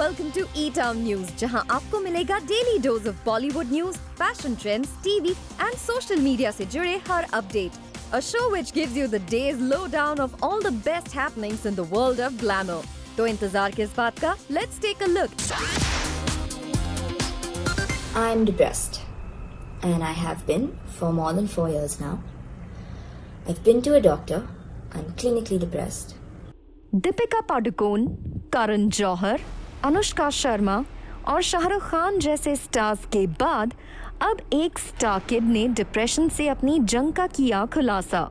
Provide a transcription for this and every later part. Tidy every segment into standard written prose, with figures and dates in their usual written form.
welcome to E-Town News, जहां आपको मिलेगा daily dose of Bollywood news, fashion trends, TV and social media से जुड़े हर update. A show which gives you the day's lowdown of all the best happenings in the world of glamour. तो इंतजार किस बात का? Let's take a look. I'm depressed, and I have been for more than 4 years now. I've been to a doctor. I'm clinically depressed. Deepika Padukone, Karan Johar, Anushka Sharma और शाहरुख खान जैसे stars के बाद अब एक स्टार किड ने डिप्रेशन से अपनी जंग का किया खुलासा।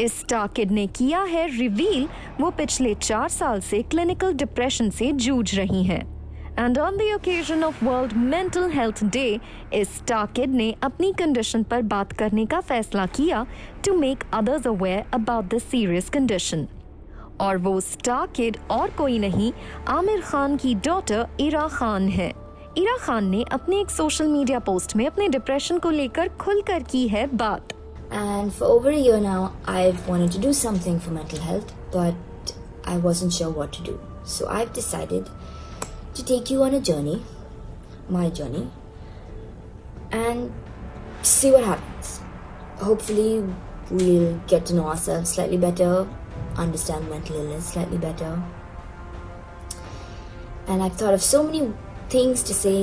इस स्टार किड ने किया है रिवील वो पिछले 4 साल से क्लिनिकल डिप्रेशन से जूझ रही हैं। And on the occasion of World Mental Health Day, इस स्टार किड ने अपनी कंडीशन पर बात करने का फैसला किया to make others aware about the serious condition. और वो स्टार किड और कोई नहीं, आमिर खान की डॉटर इरा खान है। इरा खान ने अपने एक सोशल मीडिया पोस्ट में अपने डिप्रेशन को लेकर खुलकर की है बात। And for over a year now, I've wanted to do something for mental health, but I wasn't sure what to do. So I've decided to take you on a journey, my journey, and see what happens. Hopefully, we'll get to know ourselves slightly better, understand mental illness slightly better. And I've thought of so many things to say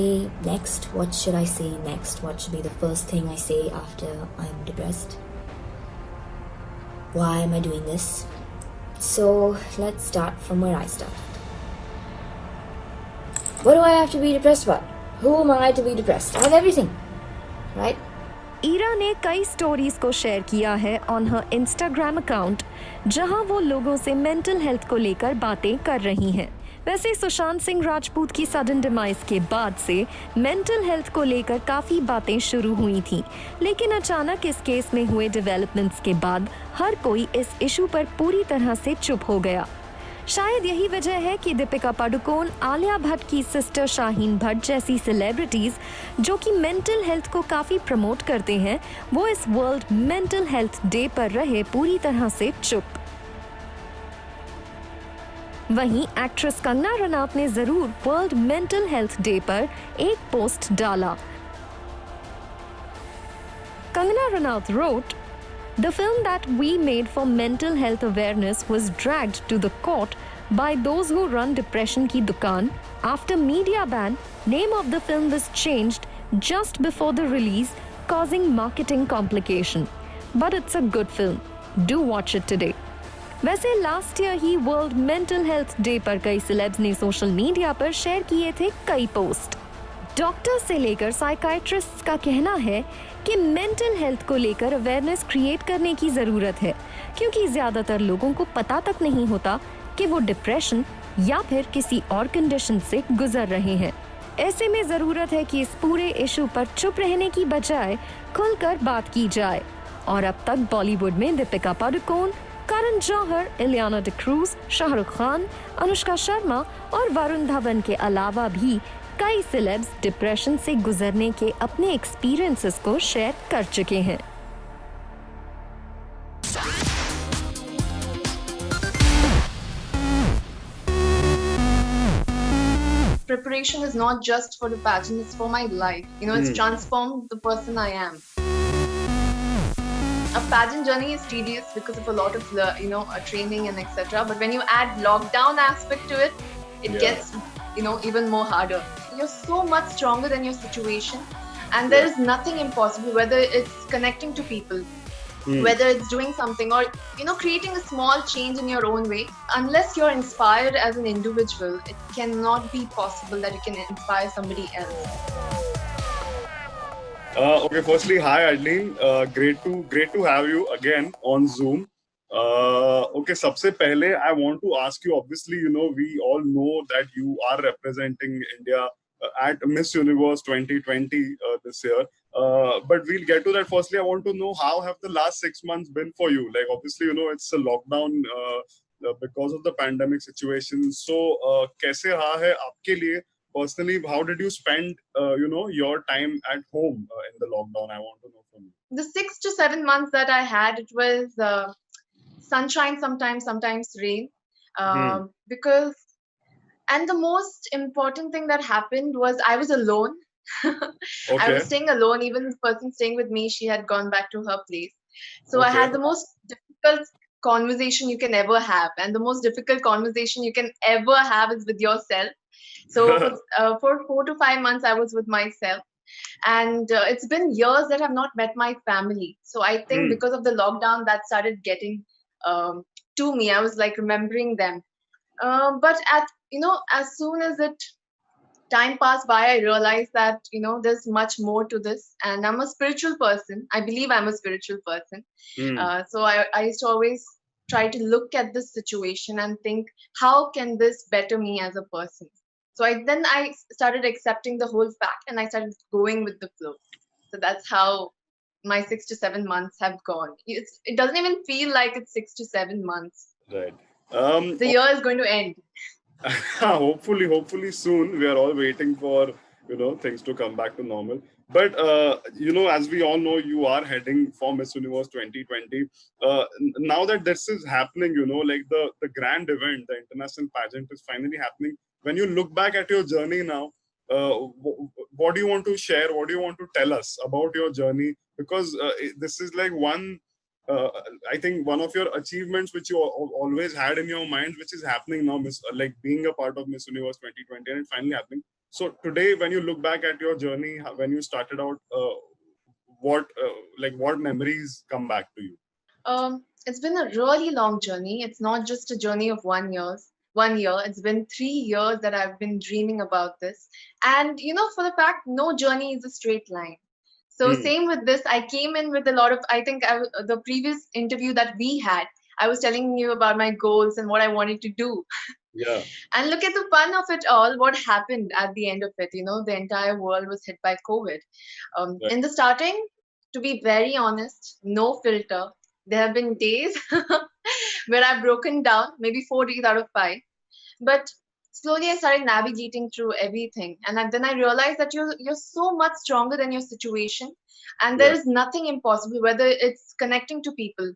next. What should I say next? What should be the first thing I say after I'm depressed? Why am I doing this? So let's start from where I started. What do I have to be depressed about? Who am I to be depressed? I have everything, right? Ira ने कई stories को share किया है on her Instagram account, जहां वो लोगों से mental health को लेकर बातें कर रही हैं। वैसे सुशांत सिंह राजपूत की सडन डिमाइस के बाद से मेंटल हेल्थ को लेकर काफी बातें शुरू हुई थीं, लेकिन अचानक इस केस में हुए डेवलपमेंट्स के बाद हर कोई इस इशू पर पूरी तरह से चुप हो गया। शायद यही वजह है कि दीपिका पादुकोण, आलिया भट्ट की सिस्टर शाहीन भट्ट जैसी सेलिब्रिटीज जो कि मेंटल हेल्थ को काफी प्रमोट करते हैं, वो इस वर्ल्ड मेंटल हेल्थ डे पर रहे पूरी तरह से चुप। वहीं एक्ट्रेस कंगना रनौत ने जरूर वर्ल्ड मेंटल हेल्थ डे पर एक पोस्ट डाला। Kangana Ranaut wrote, "The film that we made for mental health awareness was dragged to the court by those who run depression ki dukaan. After media ban, name of the film was changed just before the release, causing marketing complication. But it's a good film. Do watch it today." वैसे last year ही world Mental Health day पर कई celebs ने social media पर share किए थे कई post. Doctor से लेकर साइकाइट्रिस्ट का कहना है कि मेंटल हेल्थ को लेकर अवेयरनेस क्रिएट करने की जरूरत है, क्योंकि ज्यादातर लोगों को पता तक नहीं होता कि वो डिप्रेशन या फिर किसी और कंडीशन से गुजर रहे हैं। ऐसे में जरूरत है कि इस पूरे इशू पर चुप रहने की बजाय खुलकर बात की जाए। और अब तक बॉलीवुड में दीपिका पादुकोण, करण जौहर, इलियाना डिक्रूज, शाहरुख खान, अनुष्का शर्मा और वरुण धवन के अलावा भी कई सेलेब्स डिप्रेशन से गुजरने के अपने एक्सपीरियंसेस को शेयर कर चुके हैं। Preparation is not just for the pageant, it's for my life. It's transformed the person I am. A pageant journey is tedious because of a lot of training and etc. But when you add lockdown aspect to it, it gets even more harder. You're so much stronger than your situation, and there is nothing impossible. Whether it's connecting to people, whether it's doing something, or creating a small change in your own way. Unless you're inspired as an individual, it cannot be possible that you can inspire somebody else. Okay, firstly, hi Adline. Great to have you again on Zoom. Okay, सबसे पहले I want to ask you. Obviously, we all know that you are representing India at Miss Universe 2020 this year. But we'll get to that. Firstly, I want to know how have the last 6 months been for you? Like, obviously, it's a lockdown because of the pandemic situation. So, कैसे रहा है आपके लिए? Personally, how did you spend, your time at home in the lockdown? I want to know from you. The 6 to 7 months that I had, it was sunshine sometimes rain. Because And the most important thing that happened was I was alone. I Okay. was staying alone. Even the person staying with me, she had gone back to her place. So I Okay. had the most difficult conversation you can ever have. And the most difficult conversation you can ever have is with yourself. So for 4 to 5 months, I was with myself. And it's been years that I've not met my family. So I think Hmm. because of the lockdown, that started getting to me. I was like remembering them. But as soon as it time passed by, I realized that there's much more to this, and I'm a spiritual person. I believe I'm a spiritual person. Hmm. So I used to always try to look at this situation and think, how can this better me as a person? So I started accepting the whole fact, and I started going with the flow. So that's how my 6 to 7 months have gone. It doesn't even feel like it's 6 to 7 months. Right. The year is going to end. Hopefully soon. We are all waiting for things to come back to normal. But as we all know, you are heading for Miss Universe 2020. Now that this is happening, like the grand event, the international pageant is finally happening. When you look back at your journey now, what do you want to share? What do you want to tell us about your journey? Because this is like uh, I think one of your achievements which you always had in your mind, which is happening now, like being a part of Miss Universe 2020, and it's finally happening. So today, when you look back at your journey, when you started out, what memories come back to you? It's been a really long journey. It's not just a journey of 1 year. 1 year. It's been 3 years that I've been dreaming about this. And for the fact, no journey is a straight line. So Hmm. same with this. I came in with a lot of. I think the previous interview that we had, I was telling you about my goals and what I wanted to do. Yeah. And look at the fun of it all. What happened at the end of it? The entire world was hit by COVID. Right. In the starting, to be very honest, no filter. There have been days where I've broken down, maybe 4 days out of 5. But slowly I started navigating through everything. And then I realized that you're so much stronger than your situation. And there Yeah. is nothing impossible, whether it's connecting to people,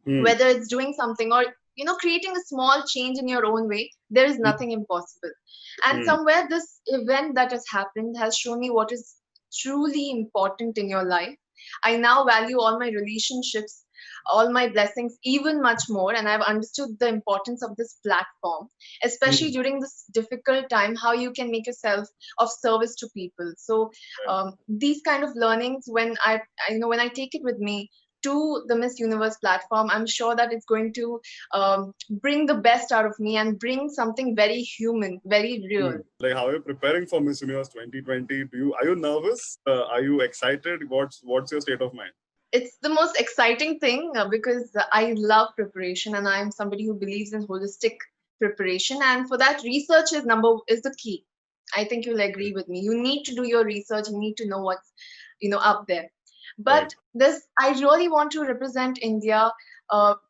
Hmm. whether it's doing something, or creating a small change in your own way. There is nothing impossible. And Hmm. somewhere this event that has happened has shown me what is truly important in your life. I now value all my relationships, all my blessings even much more, and I've understood the importance of this platform, especially Hmm. during this difficult time, how you can make yourself of service to people. So Right. these kind of learnings, when when I take it with me to the Miss Universe platform, I'm sure that it's going to bring the best out of me and bring something very human, very real. Hmm. Like, how are you preparing for Miss Universe 2020? Are you nervous? Are you excited? What's your state of mind? It's the most exciting thing because I love preparation, and I'm somebody who believes in holistic preparation. And for that, research is the key. I think you'll agree with me. You need to do your research. You need to know what's up there. Right. But I really want to represent India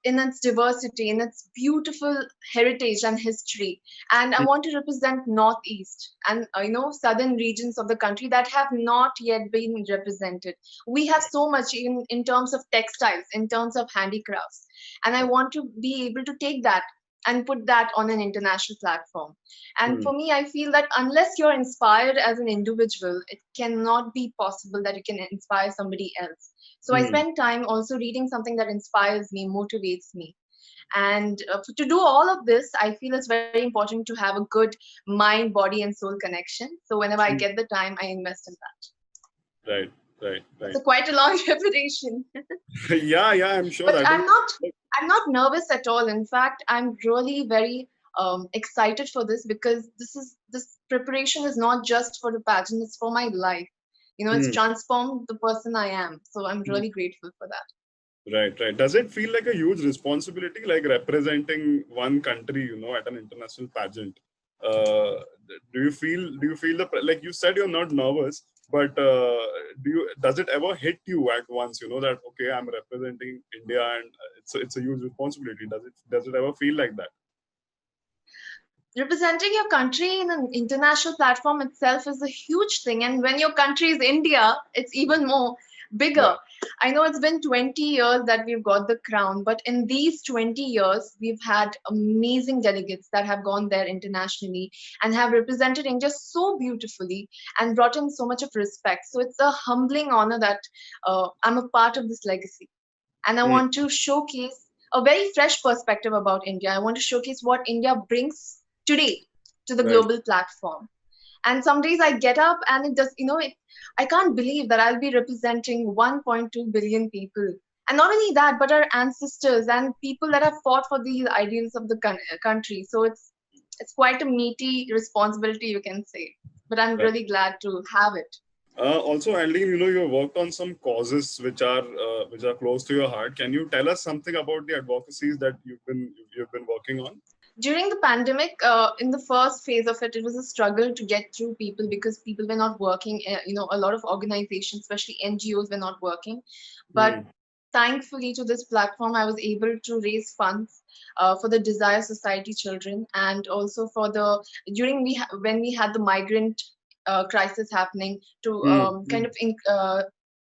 in its diversity, in its beautiful heritage and history. And I want to represent Northeast and southern regions of the country that have not yet been represented. We have so much in terms of textiles, in terms of handicrafts, and I want to be able to take that and put that on an international platform. And Hmm. for me, I feel that unless you're inspired as an individual, it cannot be possible that you can inspire somebody else. So I Hmm. spend time also reading something that inspires me, motivates me. And to do all of this, I feel it's very important to have a good mind, body, and soul connection. So whenever I Hmm. get the time, I invest in that. Right. Right. It's Right. quite a long preparation. Yeah. Yeah. I'm sure But that is. I'm not nervous at all. In fact, I'm really very excited for this, because this preparation is not just for the pageant, it's for my life. It's Hmm. transformed the person I am. So I'm Hmm. really grateful for that. Right, right. Does it feel like a huge responsibility, like representing one country, at an international pageant? Uh, do you feel like you said you're not nervous, but does it ever hit you at once? That okay, I'm representing India, and it's a huge responsibility. Does it ever feel like that? Representing your country in an international platform itself is a huge thing. And when your country is India, it's even more bigger. Yeah. I know it's been 20 years that we've got the crown, but in these 20 years, we've had amazing delegates that have gone there internationally and have represented India so beautifully and brought in so much of respect. So it's a humbling honor that I'm a part of this legacy. And I want to showcase a very fresh perspective about India. I want to showcase what India brings today to the Right. global platform. And some days I get up and it does, I can't believe that I'll be representing 1.2 billion people. And not only that, but our ancestors and people that have fought for these ideals of the country. So it's quite a meaty responsibility, you can say. But I'm Right. really glad to have it. Also, Adeline, you worked on some causes which are close to your heart. Can you tell us something about the advocacies that you've been working on? During the pandemic, in the first phase of it, it was a struggle to get through people because people were not working. A lot of organizations, especially NGOs, were not working. But Hmm. thankfully, to this platform, I was able to raise funds for the Desire Society children, and also for the when we had the migrant crisis happening, to Hmm.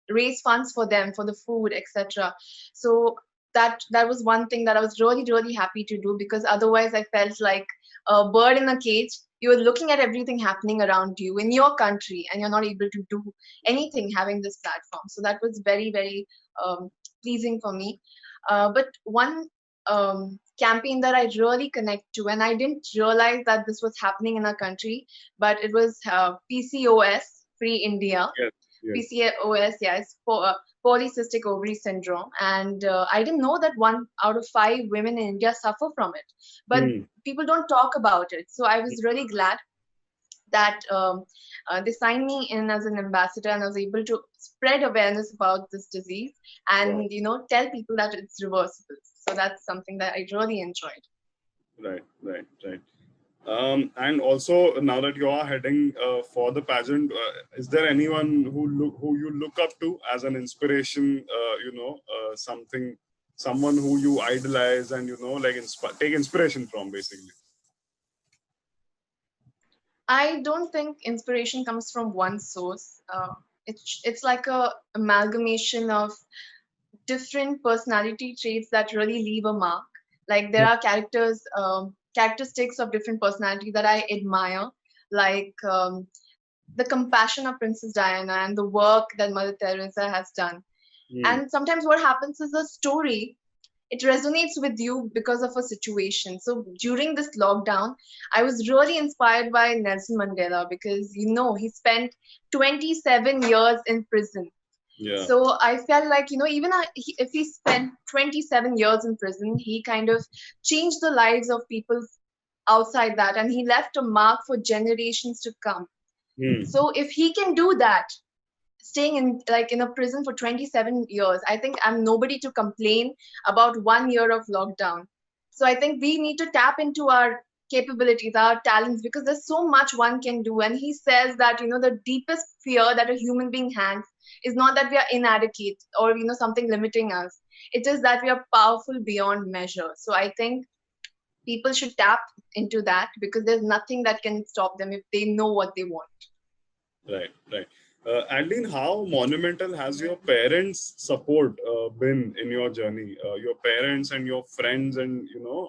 raise funds for them for the food, etc. So that was one thing that I was really really happy to do, because otherwise I felt like a bird in a cage. You're looking at everything happening around you in your country and you're not able to do anything having this platform. So that was very very pleasing for me. But one campaign that I really connect to, and I didn't realize that this was happening in our country, but it was PCOS, Free India. Yes. Yes. PCOS, yes, for polycystic ovary syndrome, and I didn't know that 1 out of 5 women in India suffer from it, but Hmm. people don't talk about it. So I was really glad that they signed me in as an ambassador, and I was able to spread awareness about this disease Wow. and tell people that it's reversible. So that's something that I really enjoyed. Right. Right. Right. And also, now that you are heading for the pageant, is there anyone who you look up to as an inspiration? Someone who you idolize and like take inspiration from, basically. I don't think inspiration comes from one source. It's like a amalgamation of different personality traits that really leave a mark. Like there are characteristics of different personality that I admire, like the compassion of Princess Diana and the work that Mother Teresa has done. Hmm. And sometimes what happens is a story, it resonates with you because of a situation. So during this lockdown, I was really inspired by Nelson Mandela, because he spent 27 years in prison. Yeah. So I felt like, if he spent 27 years in prison, he kind of changed the lives of people outside that, and he left a mark for generations to come. Hmm. So if he can do that, staying in a prison for 27 years, I think I'm nobody to complain about 1 year of lockdown. So I think we need to tap into our capabilities, our talents, because there's so much one can do. And he says that the deepest fear that a human being has is not that we are inadequate or something limiting us. It is that we are powerful beyond measure. So I think people should tap into that, because there's nothing that can stop them if they know what they want. Right, right. Adeline, how monumental has your parents' support been in your journey? Your parents and your friends and your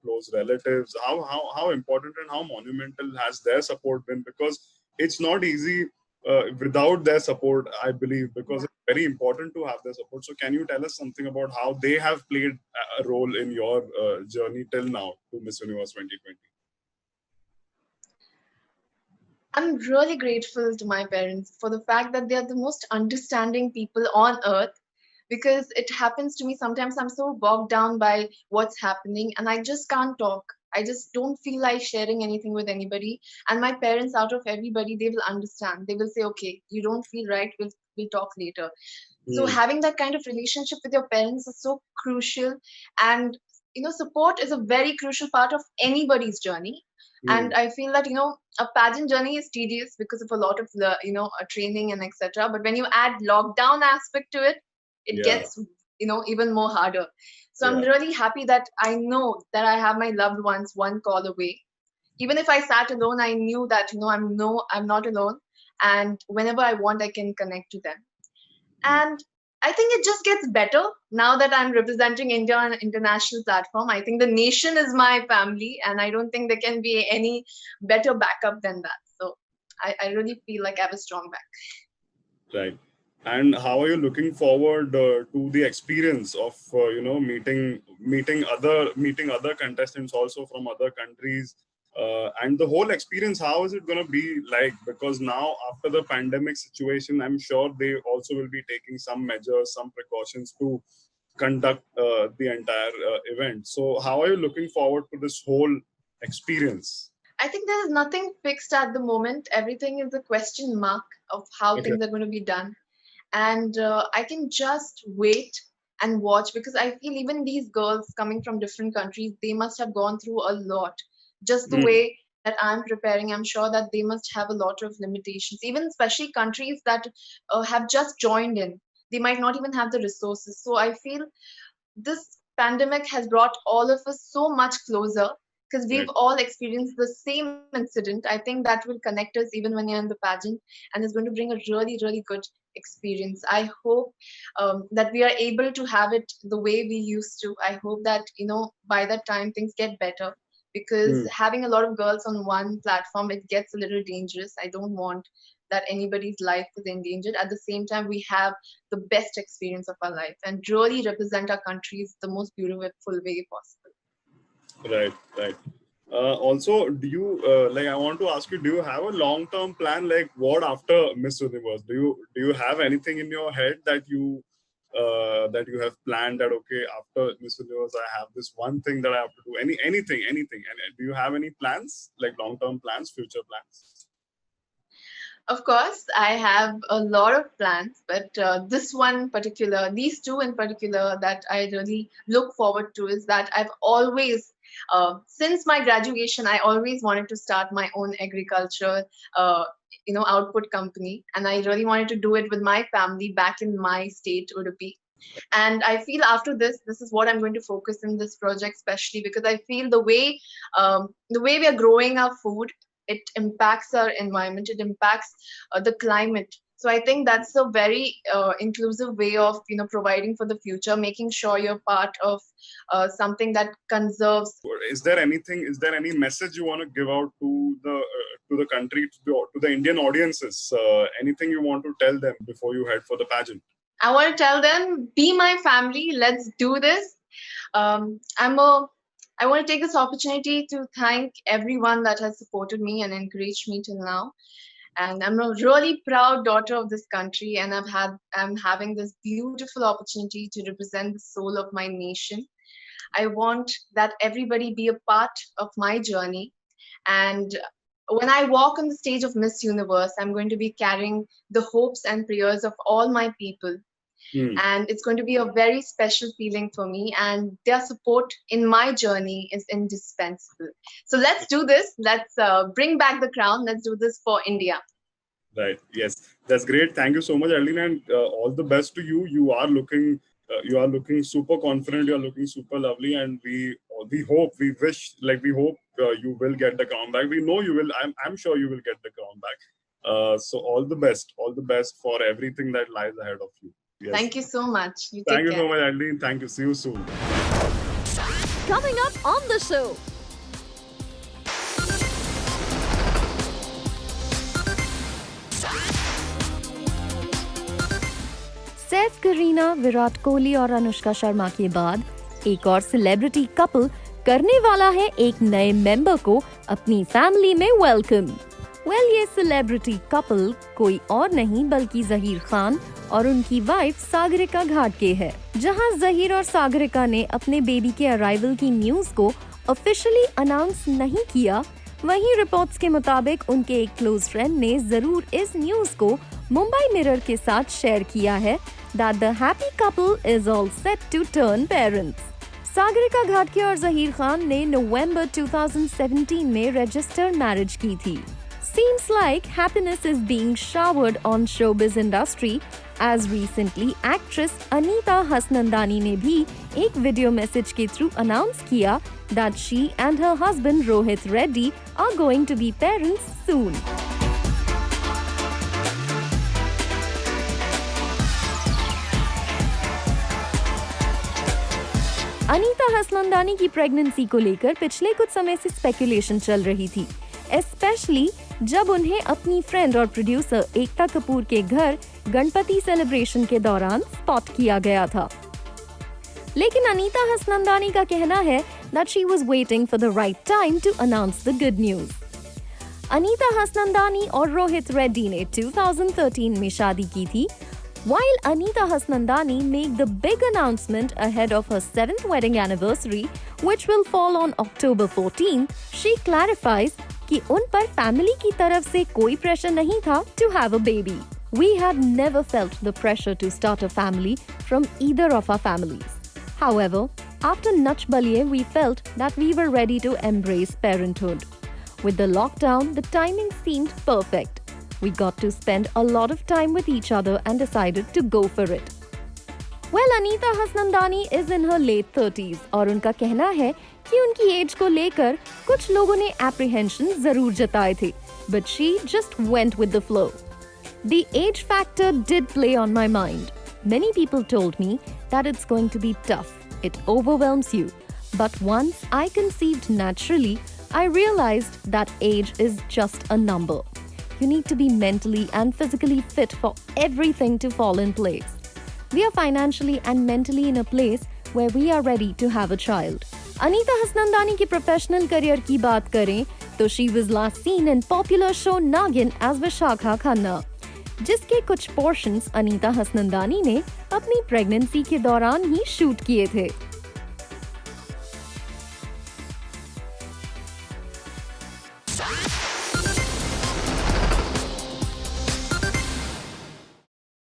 close relatives. How important and how monumental has their support been? Because it's not easy without their support, I believe. Because Yeah. it's very important to have their support. So, can you tell us something about how they have played a role in your journey till now to Miss Universe 2020? I'm really grateful to my parents for the fact that they are the most understanding people on earth, because it happens to me sometimes I'm so bogged down by what's happening and I just can't talk. I just don't feel like sharing anything with anybody. And my parents, out of everybody, they will understand. They will say, okay, you don't feel right, we'll talk later. So Hmm. having that kind of relationship with your parents is so crucial. And support is a very crucial part of anybody's journey. Hmm. And I feel that a pageant journey is tedious because of a lot of training and etc. But when you add lockdown aspect to it, it Yeah. gets even more harder. So I'm Yeah. really happy that I know that I have my loved ones one call away. Even if I sat alone, I knew that I'm not alone, and whenever I want, I can connect to them. And I think it just gets better now that I'm representing India on an international platform. I think the nation is my family, and I don't think there can be any better backup than that. So I really feel like I have a strong back. Right. And how are you looking forward to the experience of meeting other contestants also from other countries, and the whole experience? How is it going to be like? Because now after the pandemic situation, I'm sure they also will be taking some measures, some precautions to conduct the entire event. So how are you looking forward to this whole experience? I think there is nothing fixed at the moment. Everything is a question mark of how Okay. things are going to be done. And I can just wait and watch, because I feel even these girls coming from different countries, they must have gone through a lot. Just the Mm. way that I'm preparing, I'm sure that they must have a lot of limitations, even especially countries that have just joined in. They might not even have the resources. So I feel this pandemic has brought all of us so much closer, because we've Right. all experienced the same incident. I think that will connect us even when you're in the pageant, and it's going to bring a really, really good experience. I hope that we are able to have it the way we used to. I hope that, by that time things get better, because Mm. having a lot of girls on one platform, it gets a little dangerous. I don't want that anybody's life is endangered. At the same time, we have the best experience of our life and really represent our countries the most beautiful way possible. Right, right. Also, do you I want to ask you, do you have a long-term plan? Like, what after Miss Universe? Do you have anything in your head that you have planned that, okay, after Miss Universe, I have this one thing that I have to do? Anything. And do you have any plans, like long-term plans, future plans? Of course, I have a lot of plans, but these two in particular that I really look forward to is that I've always, since my graduation, I always wanted to start my own agriculture, output company, and I really wanted to do it with my family back in my state, Udupi. And I feel after this is what I'm going to focus in this project, especially because I feel the way we are growing our food, it impacts our environment, it impacts the climate. So I think that's a very inclusive way of providing for the future, making sure you're part of something that conserves. Is there any message you want to give out to the country, to the Indian audiences? Anything you want to tell them before you head for the pageant? I want to tell them, be my family. Let's do this. I want to take this opportunity to thank everyone that has supported me and encouraged me till now. And I'm a really proud daughter of this country, and I'm having this beautiful opportunity to represent the soul of my nation. I want that everybody be a part of my journey. And when I walk on the stage of Miss Universe, I'm going to be carrying the hopes and prayers of all my people. And it's going to be a very special feeling for me, and their support in my journey is indispensable. So let's do this. Let's bring back the crown. Let's do this for India. Right. Yes, that's great. Thank you so much, Adline, and all the best to you. You are looking super confident. You are looking super lovely, and we hope, we wish, we hope you will get the crown back. We know you will. I'm sure you will get the crown back. So all the best for everything that lies ahead of you. Yes. Thank you so much. Thank you so much, Adline. Thank you. See you soon. Coming up on the show. Saif Kareena, Virat Kohli और अनुष्का शर्मा के बाद एक और celebrity couple करने वाला है एक नए मेंबर को अपनी फैमिली में वेलकम। ये सेलिब्रिटी कपल कोई और नहीं बल्कि जहीर खान और उनकी वाइफ सागरिका घाटगे है। जहां जहीर और सागरिका ने अपने बेबी के अराइवल की न्यूज को ऑफिशियली अनाउंस नहीं किया, वहीं रिपोर्ट्स के मुताबिक उनके एक क्लोज फ्रेंड ने जरूर इस न्यूज को मुंबई मिरर के साथ शेयर किया है that the happy couple is all set to turn parents. Sagarika घाटगे और जहीर खान ने नवंबर 2017 में रजिस्टर्ड मैरिज की थी। Seems like happiness is being showered on showbiz industry, as recently actress Anita Hassanandani ने भी एक वीडियो मैसेज के थ्रू अनाउंस किया that she and her husband Rohit Reddy are going to be parents soon. Anita Hasnandani की pregnancy को लेकर पिछले कुछ समय से स्पेकुलेशन चल रही थी, स्पेशली जब उन्हें अपनी फ्रेंड और प्रोड्यूसर एकता कपूर के घर गणपति सेलिब्रेशन के दौरान स्पॉट किया गया था। लेकिन अनीता हसनंदानी का कहना है that she was waiting for the right time to announce the good news. Anita Hasnandani और रोहित रेड्डी ने 2013 में शादी की थी. While Anita Hassanandani made the big announcement ahead of her 7th wedding anniversary, which will fall on October 14th, she clarifies कि उन पर family की तरफ से कोई प्रेशर नहीं था to have a baby. We had never felt the pressure to start a family from either of our families. However, after Nach Baliye, we felt that we were ready to embrace parenthood. With the lockdown, the timing seemed perfect. We got to spend a lot of time with each other and decided to go for it. Well, Anita Hassanandani is in her late 30s और उनका कहना है कि उनकी as को लेकर कुछ लोगों ने apprehension जरूर जताए थे, but she just went with the flow. The age factor did play on my mind. Many people told me that it's going to be tough. It overwhelms you. But once I conceived naturally, I realized that age is just a number. You need to be mentally and physically fit for everything to fall in place. We are financially and mentally in a place where we are ready to have a child. Anita Hassanandani की professional career की बात करें तो she was last seen in popular show Nagin as Vishakha Khanna, जिसके कुछ portions Anita Hasnandani ने अपनी pregnancy के दौरान ही शूट किए थे.